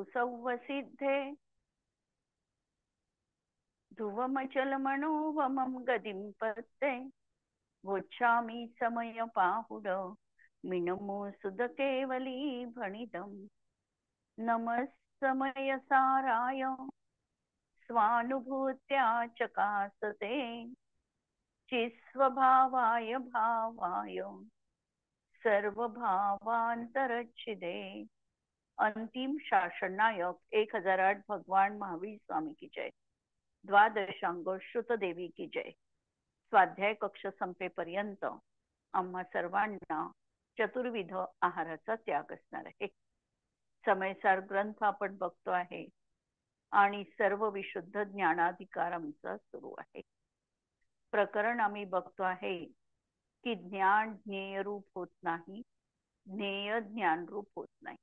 सौवसिद्धे ध्रुवमचलमनोवमं गतिं पत्ते वोच्छामि समयपाहुड मिनमो सुदकेवली भणितम् नमस्समयसाराय स्वानुभूत्या चकासते चिस्वभावाय भावाय सर्वभावांतरच्छिदे। अंतिम शासन नायक 1008 भगवान महावीर स्वामी की जय। द्वादशांग श्रुत देवी की जय। स्वाध्याय कक्ष संपेपर्यंत आम्हा सर्वांना चतुर्विध आहाराचा त्याग असणार आहे। समयसार ग्रंथ आपण बघतो आहे आणि सर्व विशुद्ध ज्ञानाधिकार आमचा सुरू आहे। प्रकरण आम्ही बघतो आहे की ज्ञान ज्ञेय रूप होत नाही, ज्ञेय ज्ञान रूप होत नाही।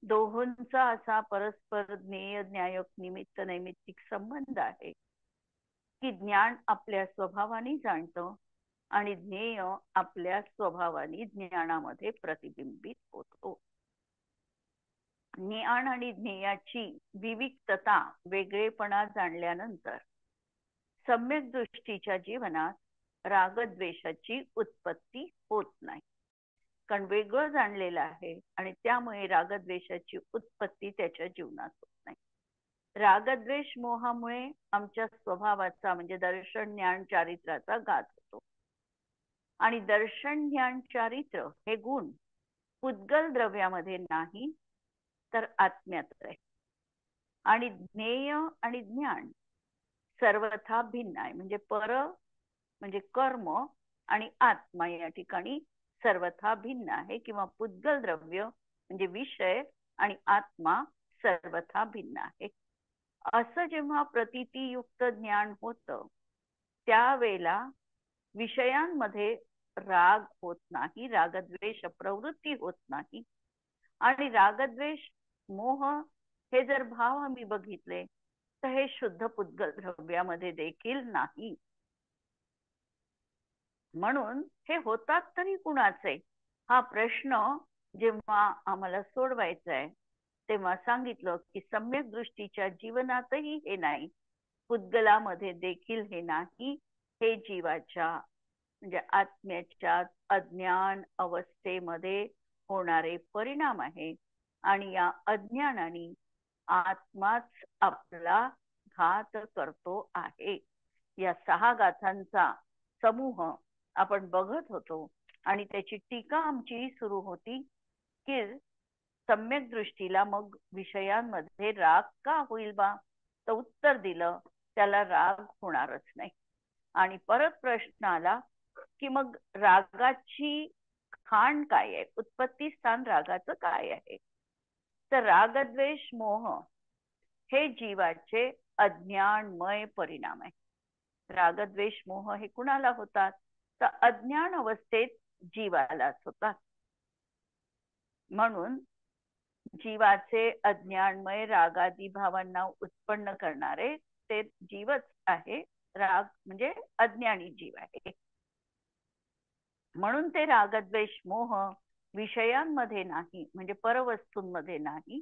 दोहोंचा असा परस्पर ज्ञेय न्यायक निमित्त नैमित्तिक संबंध आहे की ज्ञान आपल्या स्वभावाने जाणतं आणि ज्ञेय आपल्या स्वभावाने ज्ञानामध्ये प्रतिबिंबित होतो। ज्ञान आणि ज्ञेयाची विविक्तता वेगळेपणा जाणल्यानंतर सम्यक दृष्टीच्या जीवनात रागद्वेषाची उत्पत्ती होत नाही, कारण वेगळं जाणलेलं आहे आणि त्यामुळे रागद्वेषाची उत्पत्ती त्याच्या जीवनात होत नाही। रागद्वेष मोहामुळे आमच्या स्वभावाचा म्हणजे दर्शन ज्ञान चारित्र्याचा घात होतो आणि दर्शन ज्ञान चारित्र हे गुण पुद्गल द्रव्यामध्ये नाही तर आत्म्यात आहे आणि ज्ञेय आणि ज्ञान सर्वथा भिन्न आहे। म्हणजे पर म्हणजे कर्म आणि आत्मा या ठिकाणी सर्वथा भिन्न आहे किंवा पुद्गल द्रव्य म्हणजे विषय आणि आत्मा सर्वथा भिन्न आहे। असं जेव्हा प्रतीतियुक्त ज्ञान होतं त्यावेळेला विषयांमध्ये राग होत नाही, रागद्वेष प्रवृत्ती होत नाही आणि रागद्वेष मोह हे जर भाव आम्ही बघितले तर हे शुद्ध पुद्गल द्रव्यामध्ये देखील नाही। म्हणून हे होतात तरी कुणाचे हा प्रश्न जेव्हा आम्हाला सोडवायचा आहे तेव्हा सांगितलं की सम्यक दृष्टीच्या जीवनातही हे नाही, पुद्गलामध्ये देखील हे नाही। हे जीवाच्या म्हणजे आत्म्याच्या अज्ञान अवस्थेमध्ये होणारे परिणाम आहे आणि या अज्ञानाने आत्माच आपला घात करतो आहे। या 6 गाथांचा समूह आपण बघत होतो आणि त्याची टीका आमची सुरू होती की सम्यक दृष्टीला मग विषयांमध्ये राग का होईल बा, तर उत्तर दिलं त्याला राग होणारच नाही। आणि परत प्रश्न आला की मग रागाची खाण काय आहे, उत्पत्ती स्थान रागाचं काय आहे, तर रागद्वेष मोह हे जीवाचे अज्ञानमय परिणाम आहे। रागद्वेष मोह हे कुणाला होतात तर अज्ञान अवस्थेत जीवालाच होतात। म्हणून जीवाचे अज्ञानमय रागादी भावांना उत्पन्न करणारे ते जीवच आहे। राग म्हणजे अज्ञानी जीव आहे। म्हणून ते रागद्वेष मोह विषयांमध्ये नाही म्हणजे परवस्तूंमध्ये नाही,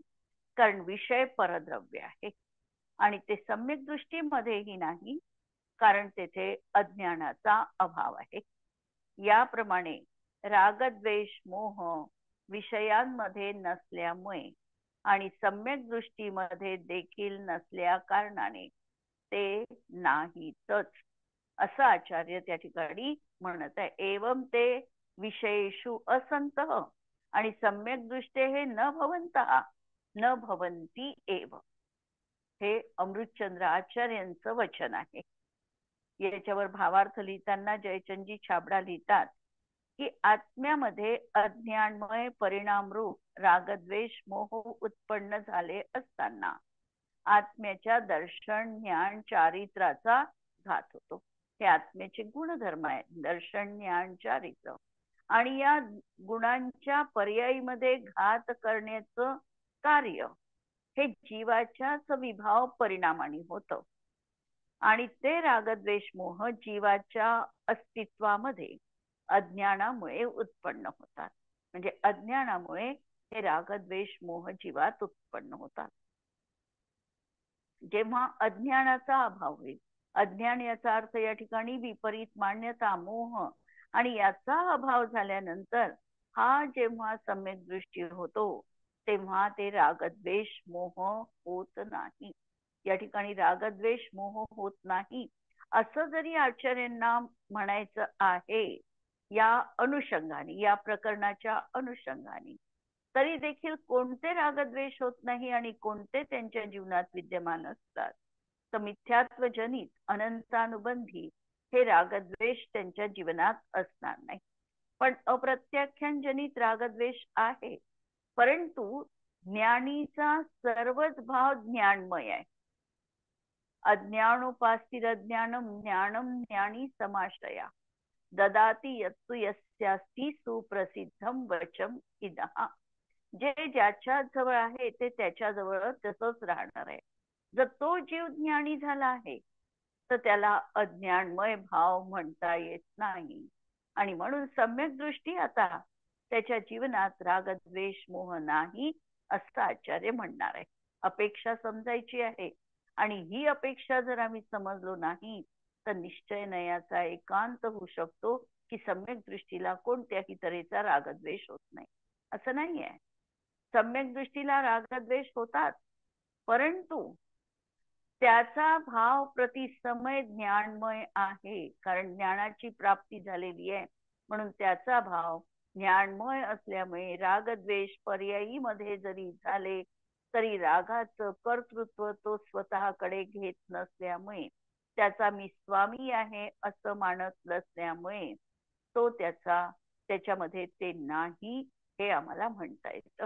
कारण विषय परद्रव्य आहे आणि ते सम्यक दृष्टीमध्येही नाही कारण तेथे अज्ञानाचा अभाव आहे। याप्रमाणे रागद्वेष मोह विषयांमध्ये नसल्यामुळे आणि सम्यक दृष्टीमध्ये देखील नसल्या कारणाने ते नाहीतच असं आचार्य त्या ठिकाणी म्हणत आहे। एवं ते विषयेषु असंतः आणि सम्यक दृष्टे हे न भवन्तः न भवन्ति एव, हे अमृतचंद्र आचार्यांचं वचन आहे। याच्यावर भावार्थ लिहिताना जयचंदजी छाबडा लिहितात की आत्म्यामध्ये अज्ञानमय परिणाम रूप रागद्वेष मोह उत्पन्न झाले असताना आत्म्याच्या दर्शन ज्ञान चारित्राचा घात होतो। हे आत्म्याचे गुणधर्म आहे, दर्शन ज्ञान चारित्र, आणि या गुणांच्या पर्यायीमध्ये घात करण्याचं कार्य हे जीवाच्याच विभाव परिणामाने होतं आणि ते रागद्वेष मोह जीवाच्या अस्तित्वामध्ये अज्ञानामुळे उत्पन्न होतात। म्हणजे अज्ञानामुळे हे रागद्वेष मोह जीवात उत्पन्न होतात. जेव्हा अज्ञानाचा अभाव होईल, अज्ञान याचा अर्थ या ठिकाणी विपरीत मान्यता, मोह, आणि याचा अभाव झाल्यानंतर हा जेव्हा सम्यक दृष्टी होतो तेव्हा ते रागद्वेष मोह होत नाही. या ठिकाणी रागद्वेष मोह होत नाही असं जरी आचार्यांना म्हणायचं आहे या अनुषंगाने, या प्रकरणाच्या अनुषंगाने, तरी देखील कोणते रागद्वेष होत नाही आणि कोणते त्यांच्या जीवनात विद्यमान असतात तर मिथ्यात्व जनित अनंतानुबंधी हे रागद्वेष त्यांच्या जीवनात असणार नाही. पण अप्रत्याख्यान जनित रागद्वेष आहे, परंतु ज्ञानीचा सर्वच भाव ज्ञानमय आहे. अज्ञानोपास्तिरज्ञानम ज्ञानम ज्ञानी समाश्रया ददाती यत्तु यस्यास्ति सुप्रसिद्धम वचम इदः. जे ज्याच्या जवळ आहे ते त्याच्या जवळ तसंच राहणार आहे. जर तो जीव ज्ञानी झाला आहे तर त्याला अज्ञानमय भाव म्हणता येत नाही. आणि म्हणून सम्यक दृष्टी आता त्याच्या जीवनात रागद्वेष मोह नाही असं आचार्य म्हणणार आहे. अपेक्षा समजायची आहे, आणि ही अपेक्षा जर आम्ही समजलो नाही तर निश्चय नयाचा एकांत होऊ शकतो की सम्यक दृष्टीला कोणत्याही तऱ्हेचा रागद्वेष होत नाही. असं नाहीये. सम्यक दृष्टीला रागद्वेष होतात, परंतु त्याचा भाव प्रतिसमय ज्ञानमय आहे, कारण ज्ञानाची प्राप्ती झालेली आहे. म्हणून त्याचा भाव ज्ञानमय असल्यामुळे रागद्वेष पर्यायी मध्ये जरी झाले तरी रागाचं कर्तृत्व तो स्वतःकडे घेत नसल्यामुळे, त्याचा मी स्वामी आहे असं मानत नसल्यामुळे तो त्याच्यामध्ये ते नाही हे आम्हाला म्हणता येतं.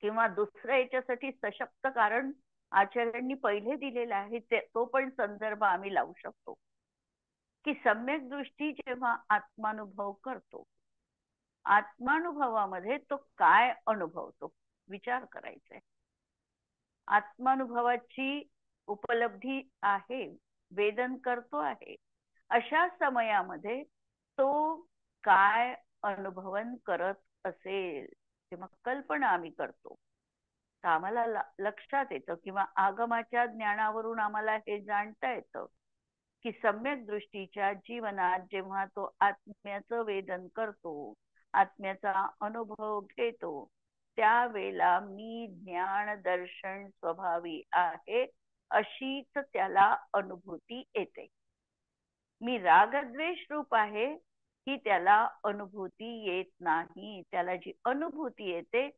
किंवा दुसरं याच्यासाठी सशक्त कारण आचार्यांनी पहिले दिलेला आहे, तो पण संदर्भ आम्ही लावू शकतो की सम्यक दृष्टी जेव्हा आत्मानुभव करतो, आत्मानुभवामध्ये तो काय अनुभवतो विचार करायचा आहे. आत्मानुभवाची उपलब्धी आहे, वेदन करतो आहे, अशा समयामध्ये तो काय अनुभवन करत असेल तेव्हा कल्पना आम्ही करतो. तर आम्हाला लक्षात येतं किंवा आगमाच्या ज्ञानावरून आम्हाला हे जाणता येतं की सम्यक दृष्टीच्या जीवनात जेव्हा तो आत्म्याचं वेदन करतो, आत्म्याचा अनुभव घेतो, त्यावेळेला मी ज्ञान दर्शन स्वभावी आहे अशीच त्याला अनुभूती येते. मी रागद्वेष रूप आहे ही त्याला अनुभूती येत नाही. त्याला जी अनुभूती येते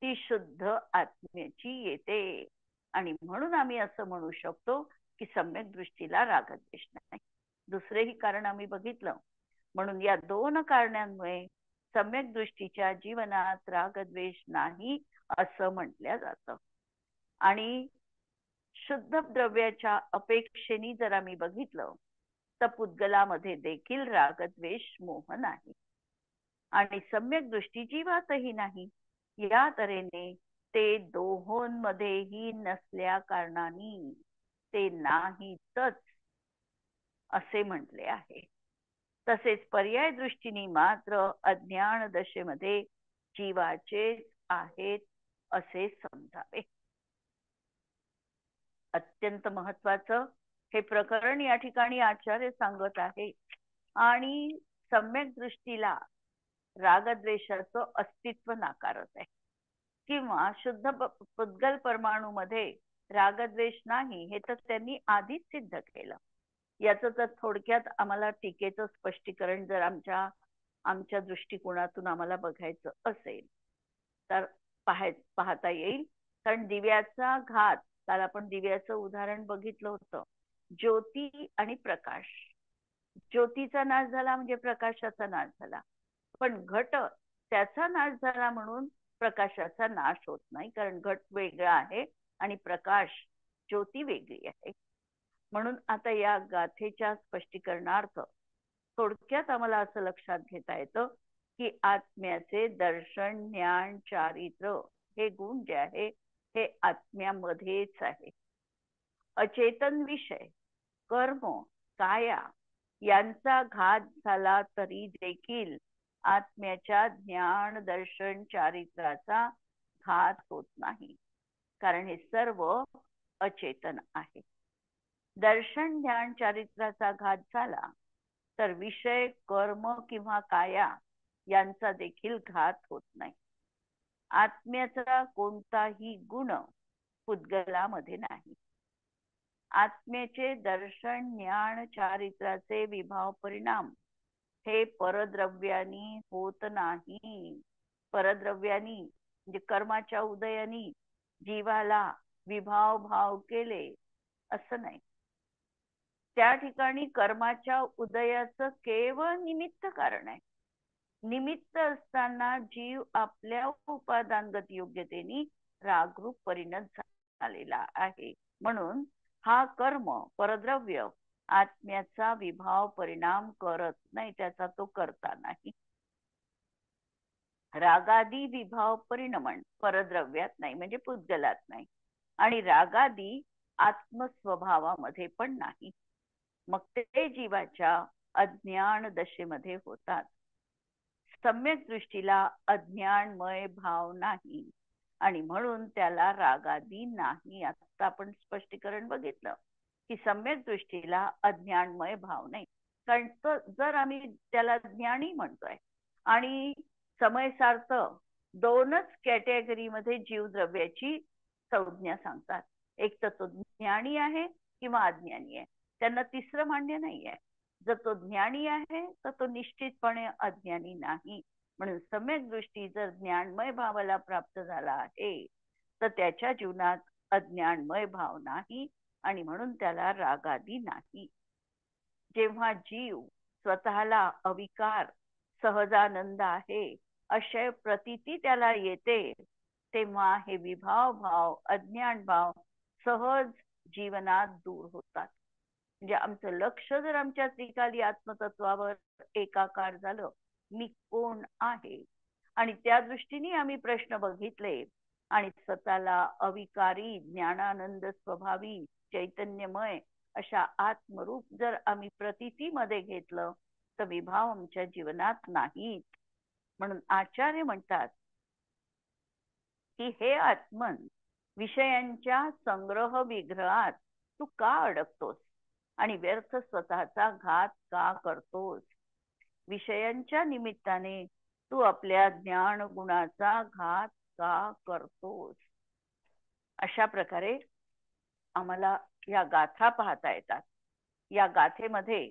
ती शुद्ध आत्म्याची येते. आणि म्हणून आम्ही असं म्हणू शकतो की सम्यक दृष्टीला रागद्वेष नाही. दुसरेही कारण आम्ही बघितलं. म्हणून या दोन कारणांमुळे सम्यक दृष्टीच्या जीवनात रागद्वेष नाही असं म्हटलं जातं. आणि शुद्ध द्रव्याच्या अपेक्षेने जर आम्ही बघितलं तर पुद्गलामध्ये देखील रागद्वेष मोह नाही आणि सम्यक दृष्टी जीवातही नाही. या तऱ्हेने ते दोहोंमध्येही नसल्या कारणाने ते नाहीतच असे म्हटले आहे. तसेच पर्याय दृष्टीने मात्र अज्ञान दशेमध्ये जीवाचे आहेत असे समजावे. अत्यंत महत्वाचं हे प्रकरण या ठिकाणी आचार्य सांगत आहे. आणि सम्यक दृष्टीला रागद्वेषाचं अस्तित्व नाकारत आहे, किंवा शुद्ध पुद्गल परमाणूमध्ये रागद्वेष नाही हे तर त्यांनी आधीच सिद्ध केलं. याचं तर थोडक्यात आम्हाला टीकेचं स्पष्टीकरण जर आमच्या दृष्टिकोनातून आम्हाला बघायचं असेल तर पाहता येईल. कारण दिव्याचा घात, काल आपण दिव्याचं उदाहरण बघितलं होतं. ज्योती आणि प्रकाश, ज्योतीचा नाश झाला म्हणजे प्रकाशाचा नाश झाला, पण घट त्याचा नाश झाला म्हणून प्रकाशाचा नाश होत नाही, कारण घट वेगळा आहे आणि प्रकाश ज्योती वेगळी आहे. म्हणून आता या गाथेच्या स्पष्टीकरणार्थ थोडक्यात आम्हाला असं लक्षात घेता येतं की आत्म्याचे दर्शन, ज्ञान, चारित्र्य हे गुण जे आहे हे आत्म्यामध्येच आहे. अचेतन विषय, कर्म, काया यांचा घात झाला तरी देखील आत्म्याच्या ज्ञान दर्शन चारित्राचा घात होत नाही, कारण हे सर्व अचेतन आहे. दर्शन ध्यान चारित्राचा घात झाला तर विषय कर्म किंवा काया यांचा देखील घात होत नाही. आत्म्याचा कोणताही गुण पुद्गलामध्ये नाही. आत्म्याचे दर्शन ज्ञान चारित्राचे विभाव परिणाम हे परद्रव्यानी होत नाही. परद्रव्यानी म्हणजे कर्माच्या उदयानी जीवाला विभाव भाव केले असं नाही. त्या ठिकाणी कर्माच्या उदयाचं केवळ निमित्त कारण आहे. निमित्त असताना जीव आपल्या उपादानगत योग्यतेने रागरूप परिणत झालेला आहे. म्हणून हा कर्म परद्रव्य आत्म्याचा विभाव परिणाम करत नाही, त्याचा तो करता नाही. रागादी विभाव परिणमन परद्रव्यात नाही, म्हणजे पुद्गलात नाही, आणि रागादी आत्मस्वभावामध्ये पण नाही. मग ते जीवाच्या अज्ञान दशेमध्ये होतात. सम्यक दृष्टीला अज्ञानमय भाव नाही आणि म्हणून त्याला रागादी नाही. आता आपण स्पष्टीकरण बघितलं की सम्यक दृष्टीला अज्ञानमय भाव नाही, कारण जर आम्ही त्याला ज्ञानी म्हणतोय आणि समयसार्थ दोनच कॅटेगरीमध्ये जीवद्रव्याची संज्ञा सांगतात, एक तर तो ज्ञानी आहे किंवा अज्ञानी आहे, त्यांना तिसरं मान्य नाही आहे. जर तो ज्ञानी आहे तर तो निश्चितपणे अज्ञानी नाही. म्हणून सम्यक दृष्टी जर ज्ञानमय भावाला प्राप्त झाला आहे तर त्याच्या जीवनात अज्ञानमय भाव नाही आणि म्हणून त्याला रागादी नाही. जेव्हा जीव स्वतःला अविकार सहजानंद आहे अशय प्रतीती त्याला येते, तेव्हा हे विभाव भाव अज्ञान भाव सहज जीवनात दूर होतात. म्हणजे आमचं लक्ष जर आमच्या त्रिकाली आत्मतत्वावर एकाकार झालं, मी कोण आहे, आणि त्या दृष्टीने आम्ही प्रश्न बघितले आणि स्वतःला अविकारी ज्ञानानंद स्वभावी चैतन्यमय अशा आत्मरूप जर आम्ही प्रतीतीमध्ये घेतलं तर विभाव आमच्या जीवनात नाहीत. म्हणून आचार्य म्हणतात की हे आत्मन, विषयांच्या संग्रह विग्रहात तू का अडकतोस आणि व्यर्थ स्वतःचा घात का करतोस? विषयांच्या निमित्ताने तू आपल्या ज्ञान गुणाचा घात का करतोस? अशा प्रकारे आम्हाला या गाथा पाहता येतात. या गाथेमध्ये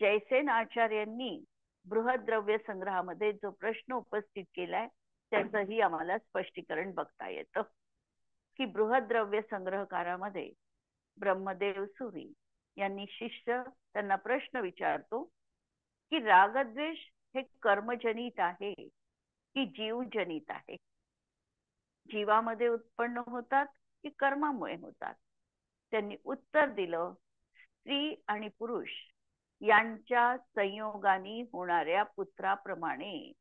जयसेन आचार्यांनी बृहद्रव्य संग्रहामध्ये जो प्रश्न उपस्थित केलाय त्याचंही आम्हाला स्पष्टीकरण बघता येतं की बृहद्रव्य संग्रहकारामध्ये ब्रह्मदेव सुरी यांनी शिष्य त्यांना प्रश्न विचारतो की रागद्वेष हे कर्मजनित आहे की जीवजनित आहे? जीवामध्ये उत्पन्न होतात की कर्मामुळे होतात? त्यांनी उत्तर दिलं, स्त्री आणि पुरुष यांच्या संयोगाने होणाऱ्या पुत्राप्रमाणे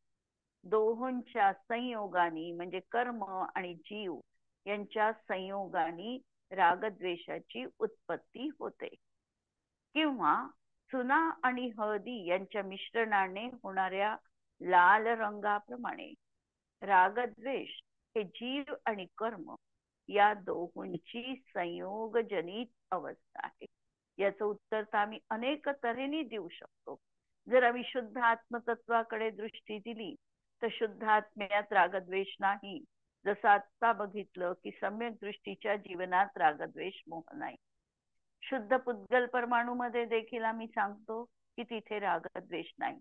दोहोंच्या संयोगाने म्हणजे कर्म आणि जीव यांच्या संयोगाने रागद्वेषाची उत्पत्ती होते, किंवा चुना आणि हळदी यांच्या मिश्रणाने होणाऱ्या लाल रंगाप्रमाणे रागद्वेष हे जीव आणि कर्म या दोहोंची संयोगजनित अवस्था आहे. याचं उत्तर तर आम्ही अनेक तऱ्हेने देऊ शकतो. जर आम्ही शुद्ध आत्मतत्वाकडे दृष्टी दिली तर शुद्ध आत्म्यात रागद्वेष नाही. जसं आता बघितलं की सम्यक दृष्टीच्या जीवनात रागद्वेष मोह नाही. शुद्ध पुद्गल परमाणू मध्ये देखील आम्ही सांगतो की तिथे रागद्वेष नाही.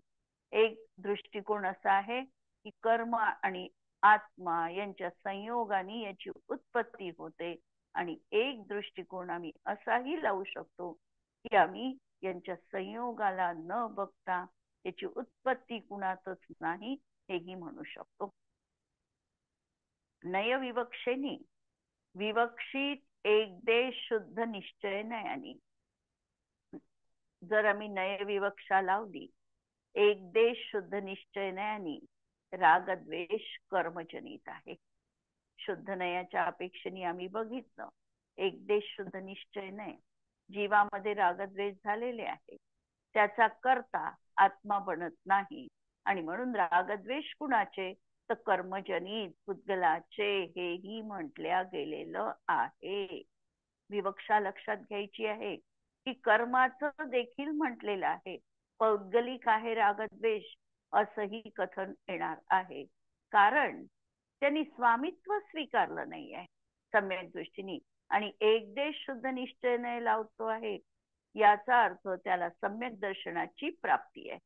एक दृष्टिकोन असा आहे की कर्म आणि आत्मा यांच्या संयोगाने याची उत्पत्ती होते, आणि एक दृष्टिकोन आम्ही असाही लावू शकतो की आम्ही यांच्या संयोगाला न बघता याची उत्पत्ती कुणातच नाही हेही म्हणू शकतो. नयविवक्षेने विवक्षित एक देश शुद्ध निश्चय नयानी, जर आम्ही नयविवक्षा लावली एक देश शुद्ध निश्चय नयानी, रागद्वेष कर्मजनित आहे. शुद्ध नयाच्या अपेक्षेने आम्ही बघितलं एक देश शुद्ध निश्चय नय, जीवामध्ये रागद्वेष झालेले आहे, त्याचा करता आत्मा बनत नाही आणि म्हणून रागद्वेष कुणाचे, तर कर्मजनित पुद्गलाचे हेही म्हटल्या गेलेलं आहे. विवक्षा लक्षात घ्यायची आहे की कर्माचं देखील म्हटलेलं आहे. पौद्गलिक आहे रागद्वेष असंही कथन येणार आहे, कारण त्यांनी स्वामित्व स्वीकारलं नाही आहे सम्यक दृष्टीने, आणि एक देश शुद्ध निश्चयने लावतो आहे, याचा अर्थ त्याला सम्यक दर्शनाची प्राप्ती आहे.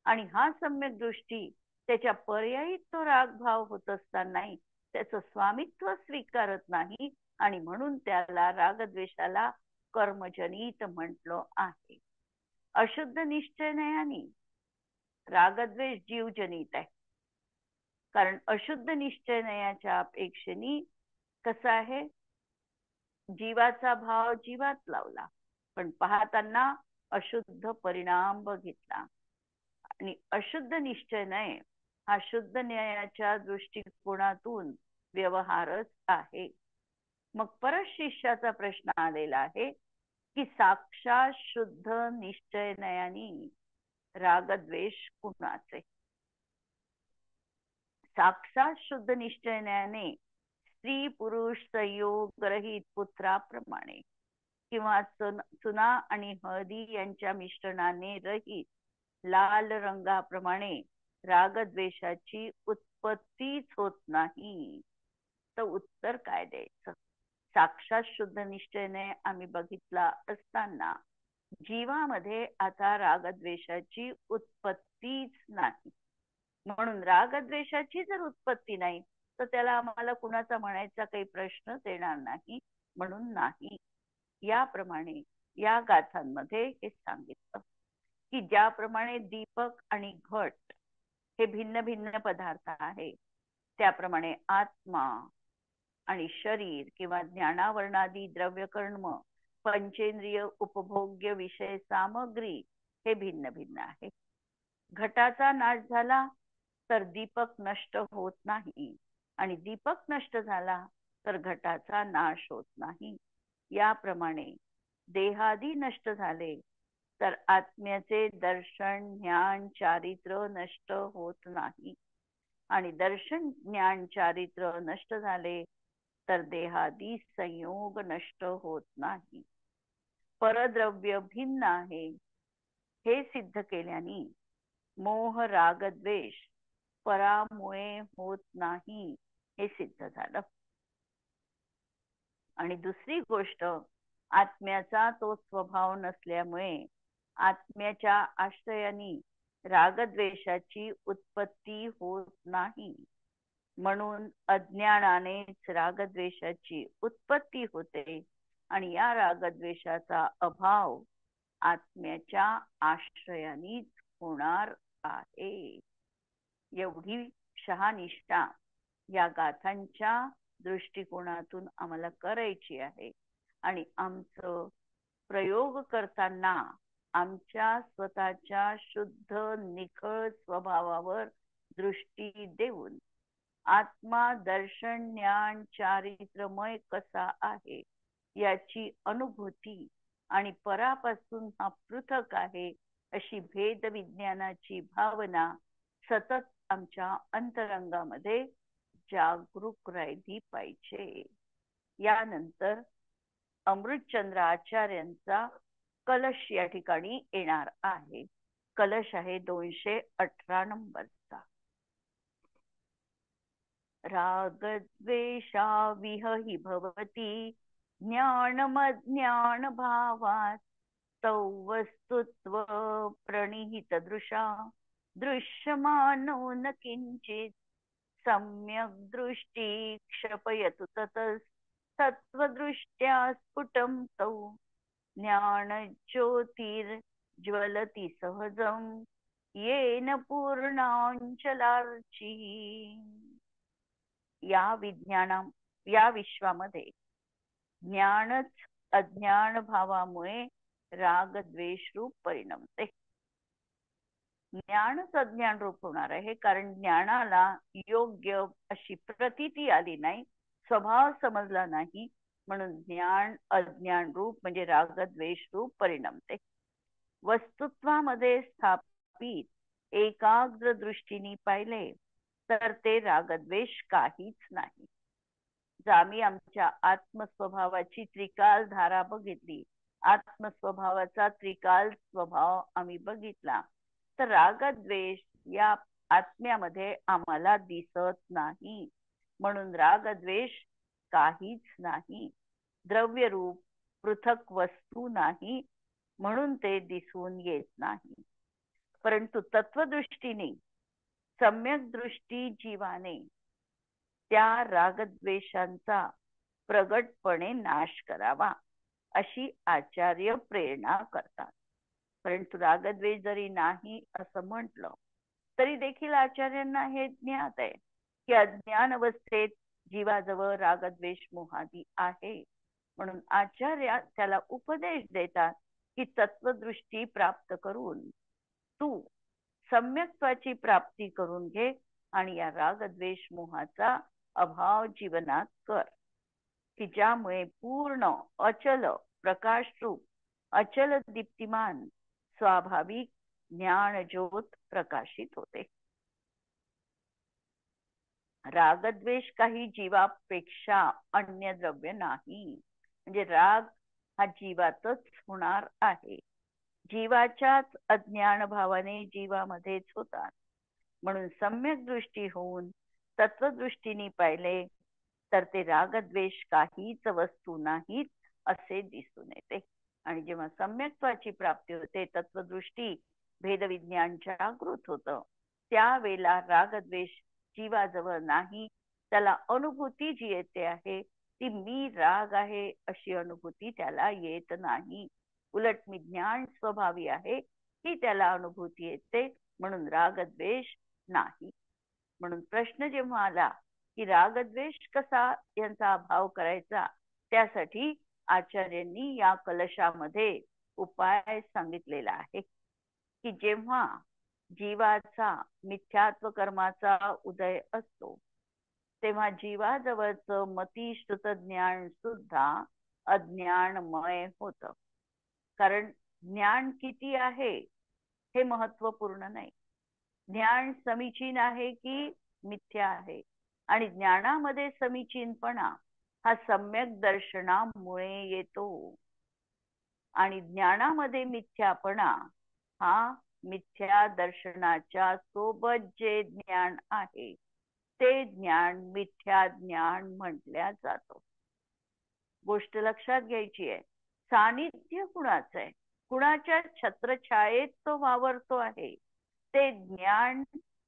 आणि हा सम्यक दृष्टी त्याच्या पर्यायी तो रागभाव होत असतानाही त्याचं स्वामित्व स्वीकारत नाही, आणि म्हणून त्याला रागद्वेषाला कर्मजनित म्हटलं आहे. अशुद्ध निश्चयने रागद्वेष जीवजनित आहे, कारण अशुद्ध निश्चयनयाच्या अपेक्षेने कसं आहे, जीवाचा भाव जीवात लावला पण पाहताना अशुद्ध परिणाम बघितला. आणि अशुद्ध निश्चयनय हा शुद्ध न्यायाच्या दृष्टिकोनातून व्यवहारच आहे. मग परत शिष्याचा प्रश्न आलेला आहे की साक्षात शुद्ध निश्चयनयाने रागद्वेष कुणाचे. साक्षात शुद्ध निश्चयनाने स्त्री पुरुष संयोग रहित पुत्राप्रमाणे किंवा चुना आणि हळदी यांच्या मिश्रणाने रहित लाल रंगाप्रमाणे रागद्वेषाची उत्पत्तीच होत नाही. तर उत्तर काय द्यायचं. साक्षात शुद्ध निश्चयने आम्ही बघितला असताना जीवामध्ये आता रागद्वेषाची उत्पत्तीच नाही. म्हणून रागद्वेषाची जर उत्पत्ती नाही तर त्याला आम्हाला कुणाचा म्हणायचा काही प्रश्नच येणार नाही. म्हणून नाही. याप्रमाणे या गाथांमध्ये हे सांगितलं की ज्याप्रमाणे दीपक आणि घट हे भिन्न भिन्न पदार्थ आहे, त्याप्रमाणे आत्मा आणि शरीर किंवा ज्ञानावरणादी द्रव्यकर्म पंचेंद्रिय उपभोग्य विषय सामग्री हे भिन्न भिन्न आहे. घटाचा नाश झाला तर दीपक नष्ट होत नाही, आणि दीपक नष्ट झाला तर घटाचा नाश होत नाही. याप्रमाणे देहादी नष्ट झाले तर आत्म्याचे दर्शन ज्ञान चारित्र नष्ट होत नाही, आणि दर्शन ज्ञान चारित्र नष्ट झाले तर देहादी संयोग नष्ट होत नाही. परद्रव्य भिन्न आहे हे सिद्ध केल्याने मोह रागद्वेष परामुळे होत नाही हे सिद्ध झालं. आणि दुसरी गोष्ट, आत्म्याचा तो स्वभाव नसल्यामुळे आत्म्याच्या आश्रयाने रागद्वेषाची उत्पत्ती होत नाही. म्हणून अज्ञानानेच रागद्वेषाची उत्पत्ती होते, आणि या रागद्वेषाचा अभाव आत्म्याच्या आश्रयानेच होणार आहे. एवढी शहानिष्ठा या गाथांच्या दृष्टिकोनातून आम्हाला करायची आहे. आणि आमचं प्रयोग करताना आमच्या स्वतःच्या शुद्ध निखळ स्वभावावर दृष्टी देऊन आत्मा दर्शन ज्ञान चारित्रमय कसा आहे याची अनुभूती, आणि परापासून हा पृथक आहे अशी भेद विज्ञानाची भावना सतत आमच्या अंतरंगामध्ये जागरूक राहिली पाहिजे. यानंतर अमृतचंद्र आचार्यांचा कलश या ठिकाणी येणार आहे. कलश आहे 218 नंबरचा. रागद्वेषा विहहि भवति ज्ञानमज्ञान भावात् तौ वस्तुत्व प्रणिहित दृशा दृश्यमानो न किंचित् सम्यक् दृष्टि क्षपयतु तत्त्वदृष्ट्या स्फुटं तौ ज्ञान ज्योतिर्ज्वलति सहजं येन पूर्णांचलार्ची. या विश्वामध्ये ज्ञानच अज्ञान भावामुळे रागद्वेष रूप परिणमते. ज्ञानच अज्ञान रूप होणार आहे, कारण ज्ञानाला योग्य अशी प्रतीती आली नाही, स्वभाव समजला नाही, म्हणून ज्ञान अज्ञान रूप म्हणजे रागद्वेष रूप परिणमते. वस्तुत्वामध्ये स्थापित एकाग्र दृष्टीने पाहिले तर ते रागद्वेष काहीच नाही. जर आम्ही आमच्या आत्मस्वभावाची त्रिकाल धारा बघितली, आत्मस्वभावाचा त्रिकाल स्वभाव आम्ही बघितला, तर रागद्वेष या आत्म्यामध्ये आम्हाला दिसत नाही. म्हणून रागद्वेष काहीच नाही. द्रव्य रूप पृथक वस्तू नाही, म्हणून ते दिसून येत नाही. परंतु तत्वदृष्टीने सम्यक दृष्टी जीवाने त्या रागद्वेषांचा प्रगटपणे नाश करावा, अशी आचार्य प्रेरणा करतात. परंतु रागद्वेष जरी नाही असं म्हटलं तरी देखील आचार्यांना हे ज्ञात आहे की अज्ञान अवस्थेत जीवाजवळ रागद्वेष मोहादी आहे. म्हणून आचार्य त्याला उपदेश देतात की तत्वदृष्टी प्राप्त करून तू सम्यक्त्वाची प्राप्ती करून घे आणि या रागद्वेष मोहाचा अभाव जीवनात कर, की ज्यामुळे पूर्ण अचल प्रकाशरूप अचल दीप्तिमान स्वाभाविक ज्ञान ज्योत प्रकाशित होते. रागद्वेष काही जीवापेक्षा अन्य द्रव्य नाही. म्हणजे राग हा जीवातच होणार आहे. जीवाच्याच अज्ञान भावाने जीवामध्येच होतात. म्हणून सम्यक दृष्टी होऊन तत्वदृष्टीने पाहिले तर ते रागद्वेष काहीच वस्तू नाहीत असे दिसून येते. आणि जेव्हा सम्यक्त्वाची प्राप्ती होते, तत्वदृष्टी भेदविज्ञान जागृत होतं, त्यावेळेला रागद्वेष जीवाजवळ नाही. त्याला अनुभूती जी येते आहे ती मी राग आहे अशी अनुभूती त्याला येत नाही. उलट मी ज्ञान स्वभावी आहे ही त्याला अनुभूती येते. म्हणून रागद्वेष नाही. म्हणून प्रश्न जेव्हा आला की रागद्वेष कसा यांचा अभाव करायचा, त्यासाठी आचार्यांनी या कलशामध्ये उपाय सांगितलेला आहे की जेव्हा जीवाचा मिथ्यात्व कर्माचा उदय असतो तेव्हा जीवाजवळचं मतिश्रुत ज्ञान सुद्धा अज्ञानमय होतं. कारण ज्ञान किती आहे हे महत्वपूर्ण नाही. ज्ञान समीचीन आहे की मिथ्या आहे. आणि ज्ञानामध्ये समीचीनपणा हा सम्यक दर्शनामुळे येतो. आणि ज्ञानामध्ये मिथ्यापणा हा मिथ्या दर्शनाच्या सोबत जे ज्ञान आहे ते ज्ञान मिथ्या ज्ञान म्हटल्या जातो. गोष्ट लक्षात घ्यायची आहे. सानिध्य कुणाचं आहे, कुणाच्या छत्रछायेत तो वावरतो आहे. ते ज्ञान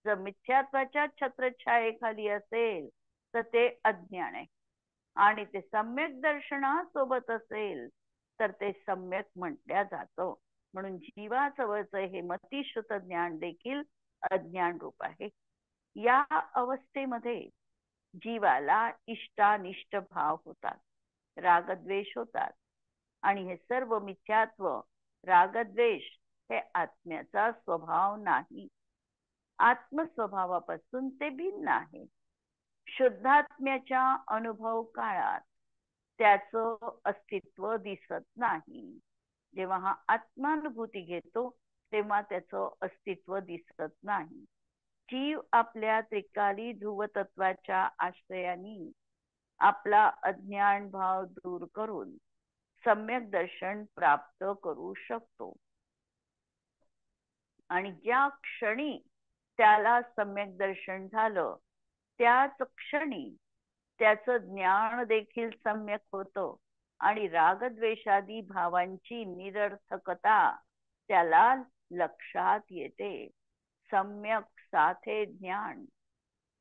जर मिथ्यात्वाच्या छत्रछायेखाली असेल तर ते अज्ञान आहे. आणि ते सम्यक दर्शनासोबत असेल तर ते सम्यक म्हटल्या जातं. म्हणून जीवाजवळचं हे मतिश्रुत ज्ञान देखील अज्ञान रूप आहे. या अवस्थेमध्ये जीवाला इष्टानिष्ट भाव होतात, रागद्वेष होतात. आणि हे सर्व मिथ्यात्व रागद्वेष हे आत्म्याचा स्वभाव नाही. आत्मस्वभावापासून ते भिन्न आहे. शुद्धात्म्याच्या अनुभव काळात त्याचं अस्तित्व दिसत नाही. जेव्हा हा आत्मानुभूती घेतो तेव्हा त्याचं अस्तित्व दिसत नाही. जीव आपल्या त्रिकाली ध्रुवतत्वाच्या आश्रयाने आपला अज्ञान भाव दूर करून सम्यक दर्शन प्राप्त करू शकतो. आणि ज्या क्षणी त्याला सम्यक दर्शन झालं त्याच क्षणी त्याचं ज्ञान देखील सम्यक होतं आणि रागद्वेषादी भावांची निरर्थकता त्याला लक्षात येते. सम्यक साथे ज्ञान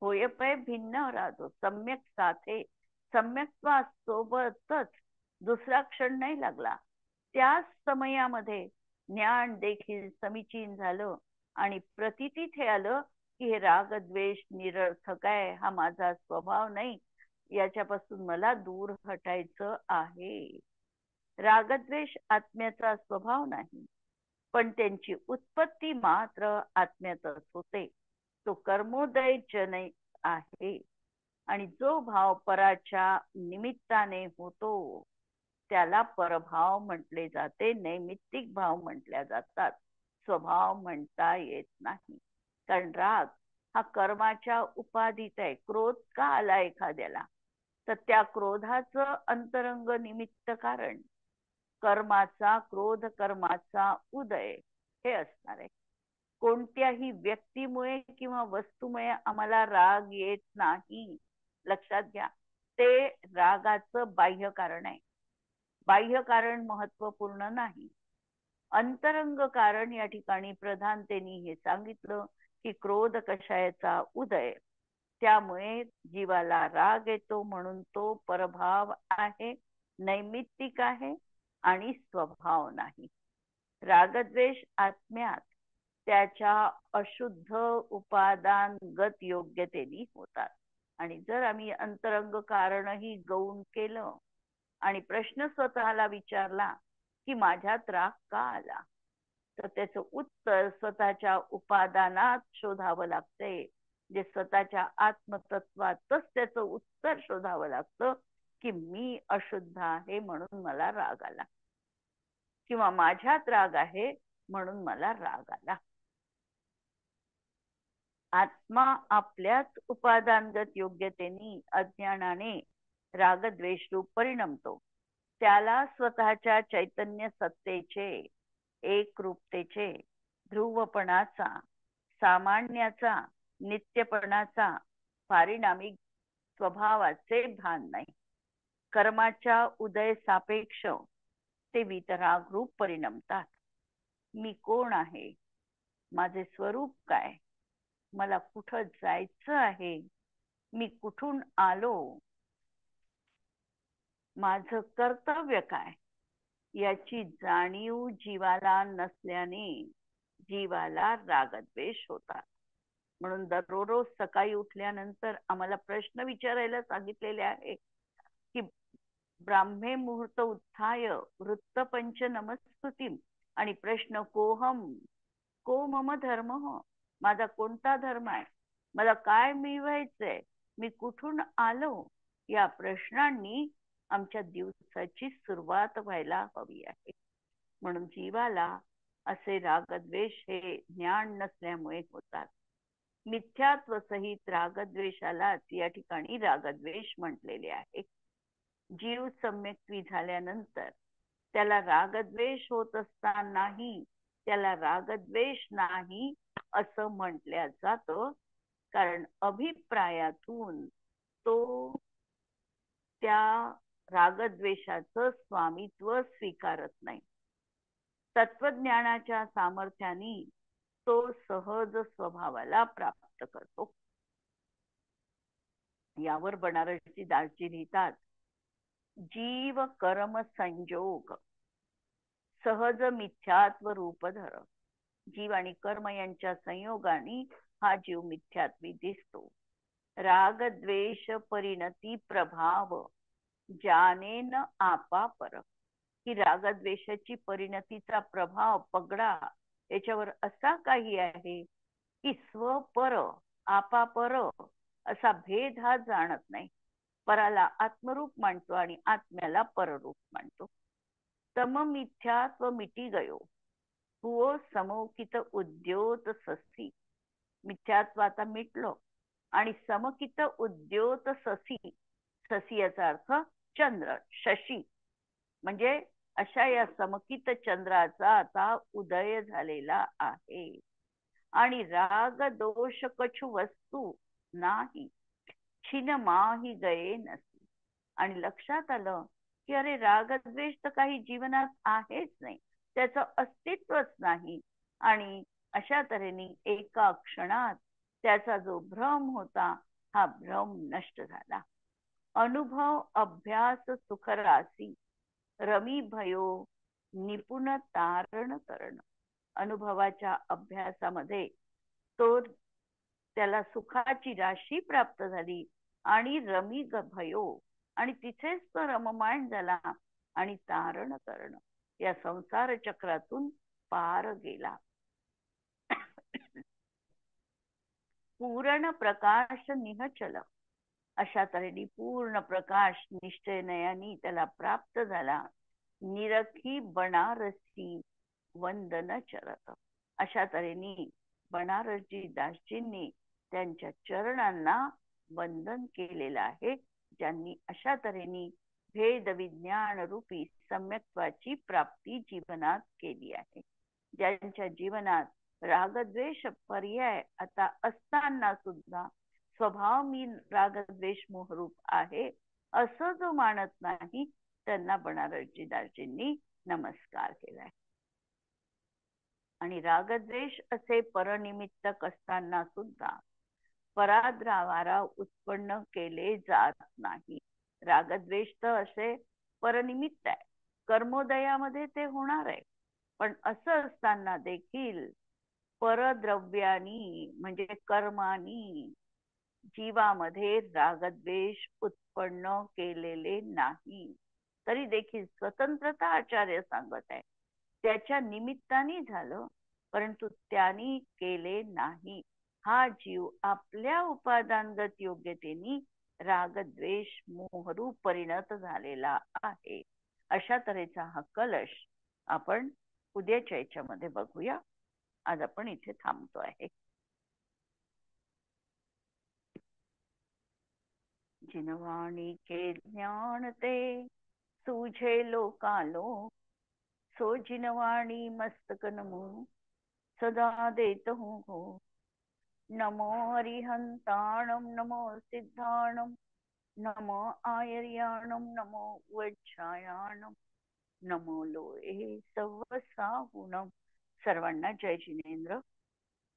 होय पै भिन्न राहतो. सम्यक साथे सम्यक्त्वासोबतच दुसरा क्षण नाही लागला, त्याच समयामध्ये ज्ञान देखील समीचीन झालं आणि प्रतीतीत हे आलं की हे रागद्वेष निरर्थक आहे, हा माझा स्वभाव नाही, याच्यापासून मला दूर हटायचं आहे. रागद्वेष आत्म्याचा स्वभाव नाही, पण त्यांची उत्पत्ती मात्र आत्म्यातच होते. तो कर्मोदय जन आहे. आणि जो भाव पराच्या निमित्ताने होतो त्याला परभाव म्हटले जाते. नैमित्तिक भाव म्हटल्या जातात, स्वभाव म्हणता येत नाही. कारण राग हा कर्माच्या उपाधीत आहे. क्रोध का आला एखाद्याला, तर त्या क्रोधाचं अंतरंग निमित्त कारण कर्माचा, क्रोध कर्माचा उदय हे असणार आहे. कोणत्याही व्यक्तीमुळे किंवा वस्तूमुळे आम्हाला राग येत नाही, लक्षात घ्या. ते रागाचं बाह्य कारण आहे. बाह्य कारण महत्वपूर्ण नाही. अंतरंग कारण या ठिकाणी प्रधानतेने हे सांगितलं की क्रोध कषायाचा उदय, त्यामुळे जीवाला राग येतो, म्हणून तो परभाव आहे, नैमित्तिक आहे आणि स्वभाव नाही. रागद्वेष आत्म्यात त्याच्या अशुद्ध उपादानगत योग्यतेने होतात. आणि जर आम्ही अंतरंग कारणही गौण केलं आणि प्रश्न स्वतःला विचारला की माझ्यात राग का आला, तर त्याचं उत्तर स्वतःच्या उपादानात शोधावं लागते. जे स्वतःच्या आत्मतत्वातच त्याचं उत्तर शोधावं लागतं की मी अशुद्ध आहे म्हणून मला राग आला, किंवा माझ्यात राग आहे म्हणून मला राग आला. आत्मा आपल्याच उपादानगत योग्यतेने अज्ञानाने रागद्वेष रूप परिणमतो. त्याला स्वतःच्या चैतन्य सत्तेचे, एकरूपतेचे, ध्रुवपणाचा, सामान्याचा, नित्यपणाचा, पारिणामिक स्वभावाचे भान नाही. कर्माच्या उदय सापेक्ष ते वितराग रूप परिणमतात. मी कोण आहे, माझे स्वरूप काय, मला कुठं जायचं आहे, मी कुठून आलो, माझं कर्तव्य काय, याची जाणीव जीवाला नसल्याने जीवाला रागद्वेष होतात. म्हणून दररोज सकाळी उठल्यानंतर आम्हाला प्रश्न विचारायला सांगितलेले आहे की ब्राह्मे मुहूर्त उत्थाय वृत्तपंच नमस्कृती, आणि प्रश्न कोहम, को मम धर्म, माझा कोणता धर्म आहे, मला काय मिळवायचंय, मी कुठून आलो, या प्रश्नांनी आमच्या दिवसाची सुरुवात व्हायला हवी आहे. म्हणून जीवाला असे रागद्वेष हे ज्ञान नसल्यामुळे होतात. मिथ्यात्व सहित रागद्वेषालाच या ठिकाणी रागद्वेष म्हटलेले आहे. जीव सम्यक्त्वी झाल्यानंतर त्याला रागद्वेष होत असतानाही त्याला रागद्वेष नाही असं म्हटल्या जातं, कारण अभिप्रायातून तो त्या रागद्वेषाचं स्वामित्व स्वीकारत नाही. तत्वज्ञानाच्या सामर्थ्याने तो सहज स्वभावाला प्राप्त करतो. यावर बनारसी दासजी लिहितात, जीव कर्म संजोग सहज मिथ्यात्व रूप धर. जीव आणि कर्म यांच्या संयोगाने हा जीव मिथ्यात्वी दिसतो. राग द्वेष परिणती प्रभाव जानेन आपा पर. ही रागद्वेषाची परिणतीचा प्रभाव, पगडा याच्यावर असा काही आहे की स्वपर आपापर असा भेद हा जाणत नाही. पराला आत्मरूप मानतो आणि आत्म्याला पररूप मानतो. तम मिथ्यात्व मिटी गयो हुओ समोकित उद्योत ससी. मिथ्यात्व आता मिटलो आणि समकित उद्योत ससी. ससी याचा अर्थ चंद्र, शशी, म्हणजे अशा या समकित चंद्राचा आता उदय झालेला आहे. आणि राग दोष कछु वस्तू नाही छिन माही गये नसी. आणि लक्षात आलं की अरे रागद्वेष तर काही जीवनात आहेच नाही, त्याचं अस्तित्वच नाही. आणि अशा तऱ्हेने एका क्षणात त्याचा जो भ्रम होता हा भ्रम नष्ट झाला. अनुभव अभ्यास सुखरासी रमी भयो निपुण तारण करण. अनुभवाच्या अभ्यासामध्ये तो त्याला सुखाची राशी प्राप्त झाली आणि रमी भयो, आणि तिथेच तो रममाण झाला आणि तारण करण या संसार चक्रातून पार गेला. पूर्ण प्रकाश निहचल. अशा तऱ्हेने पूर्ण प्रकाश निश्चयनयानी त्याला प्राप्त झाला. निरखी बनारसी वंदन चरत. अशा तऱ्हेने बनारसजी दासजींनी त्यांच्या चरणांना वंदन केलेलं आहे, ज्यांनी अशा तऱ्हेने भेद विज्ञान रूपी सम्यक्त्वाची प्राप्ती जीवनात केली आहे. ज्यांच्या जीवनात रागद्वेष पर्याय आता असताना सुद्धा स्वभाव मी रागद्वेष मोहरूप आहे असं जो मानत नाही, त्यांना बनारसजी दासजींनी नमस्कार केलाय. आणि रागद्वेष असे परनिमित्तक असताना सुद्धा पराद्रावारा उत्पन्न केले जात नाही. रागद्वेष तर असे परनिमित्त आहे, कर्मोदयामध्ये ते होणार आहे. पण असं असताना देखील परद्रव्यानी म्हणजे कर्मानी जीवामध्ये रागद्वेष उत्पन्न केलेले नाही. तरी देखील स्वतंत्रता आचार्य सांगत आहे, त्याच्या निमित्ताने झालं, परंतु त्यांनी केले नाही. हा जीव आपल्या उपादानगत योग्यतेने रागद्वेष मोहरूप परिणत झालेला आहे. अशा तऱ्हेचा हा कलश आपण उद्याच्या याच्यामध्ये बघूया. आज आपण इथे थांबतो आहे. जिनवाणी के ज्ञान ते सूझे लोकालो, सो जिनवाणी मस्तक नमो सदा देत हो. नमो अरिहंताणम नमो सिद्धाणम नमो आयर्याणम नमो वज्रायाणम नमो लोहे सवसाहुणम. सर्वांना जय जिनेंद्र.